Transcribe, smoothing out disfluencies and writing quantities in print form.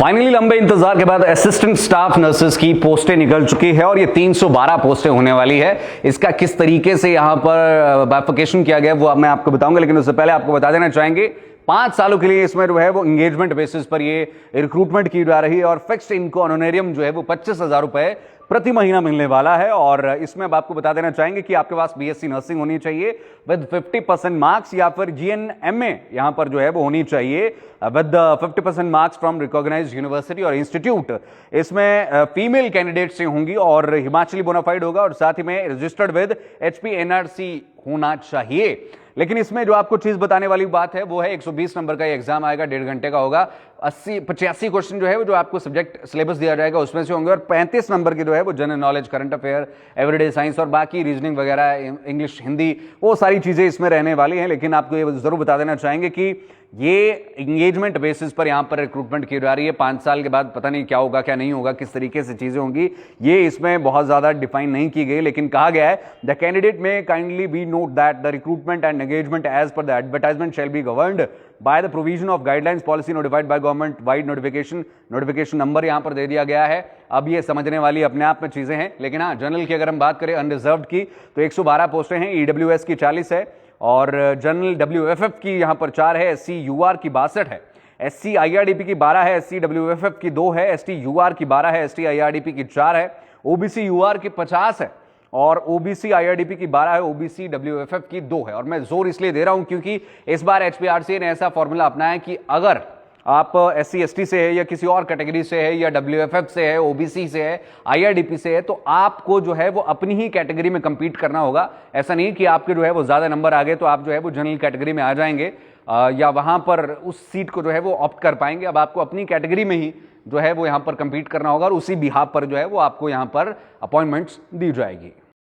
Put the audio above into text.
Finally लंबे इंतजार के बाद असिस्टेंट स्टाफ नर्सेस की पोस्टें निकल चुकी है और ये 312 पोस्टें होने वाली है। इसका किस तरीके से यहां पर बाइफिकेशन किया गया वो अब मैं आपको बताऊंगा, लेकिन उससे पहले आपको बता देना चाहेंगे 5 सालों के लिए इसमें जो है वो एंगेजमेंट बेसिस पर ये रिक्रूटमेंट की जा रही है और फिक्स्ड इनको ऑनरेरियम जो है वो 25,000 रुपए प्रति महीना मिलने वाला है। और इसमें अब आपको बता देना चाहेंगे कि आपके पास बीएससी नर्सिंग होनी चाहिए विद 50% मार्क्स या फिर जीएनएमए यहां पर जो है वो होनी चाहिए with 50% marks from recognised university और इंस्टीट्यूट। इसमें फीमेल कैंडिडेट से होंगी और हिमाचली बोनाफाइड होगा और साथ ही में रजिस्टर्ड विद एचपीएनआरसी होना चाहिए। लेकिन इसमें जो आपको चीज बताने वाली बात है वो है 120 नंबर का एग्जाम आएगा, 1.5 घंटे का होगा। 85 क्वेश्चन जो है वो जो आपको सब्जेक्ट सिलेबस दिया जाएगा उसमें से होंगे और 35 नंबर की जो है वो general knowledge, current affair, everyday science और बाकी रीजनिंग वगैरह, इंग्लिश, हिंदी, वो सारी चीजें इसमें रहने वाली हैं। लेकिन आपको ये जरूर बता देना चाहेंगे कि ये एंगेजमेंट बेसिस पर यहां पर रिक्रूटमेंट की जा रही है। 5 साल के बाद पता नहीं क्या होगा क्या नहीं होगा, किस तरीके से चीजें होंगी, ये इसमें बहुत ज्यादा डिफाइन नहीं की गई। लेकिन कहा गया है the candidate may kindly be note that the recruitment and engagement as per the advertisement shall be governed by the provision of guidelines policy notified by government vide notification number यहां पर दे दिया गया है। अब ये समझने वाली अपने आप में चीजें हैं। लेकिन हाँ, जनरल की अगर हम बात करें अनरिजर्व्ड की तो 112 पोस्टें हैं, ईडब्ल्यूएस की 40 है और जनरल डब्ल्यूएफएफ की यहां पर 4 है, एससी यूआर की 62 है, एससी आईआरडीपी की 12 है, एससी डब्ल्यूएफएफ की 2 है, एसटी यूआर की 12 है, एसटी आईआरडीपी की 4 है, ओबीसी यूआर की 50 है और ओबीसी आईआरडीपी की 12 है, ओबीसी डब्ल्यूएफएफ की 2 है। और मैं जोर इसलिए दे रहा हूं क्योंकि इस बार एचपीआरसी ने ऐसा फॉर्मूला अपनाया कि अगर आप एससी एसटी से है या किसी और कैटेगरी से है या डब्ल्यूएफएफ से है, ओबीसी से है, आईआरडीपी से है, तो आपको जो है वो अपनी ही कैटेगरी में कंपीट करना होगा। ऐसा नहीं कि आपके जो है वो ज्यादा नंबर आ गए तो आप जो है वो जनरल कैटेगरी में आ जाएंगे या वहां पर उस सीट को जो है वो ऑप्ट कर पाएंगे। अब आपको अपनी कैटेगरी में ही जो है वो यहां पर कंपीट करना होगा और उसी बिहाफ पर जो है वो आपको यहां पर अपॉइंटमेंट्स दी जाएगी।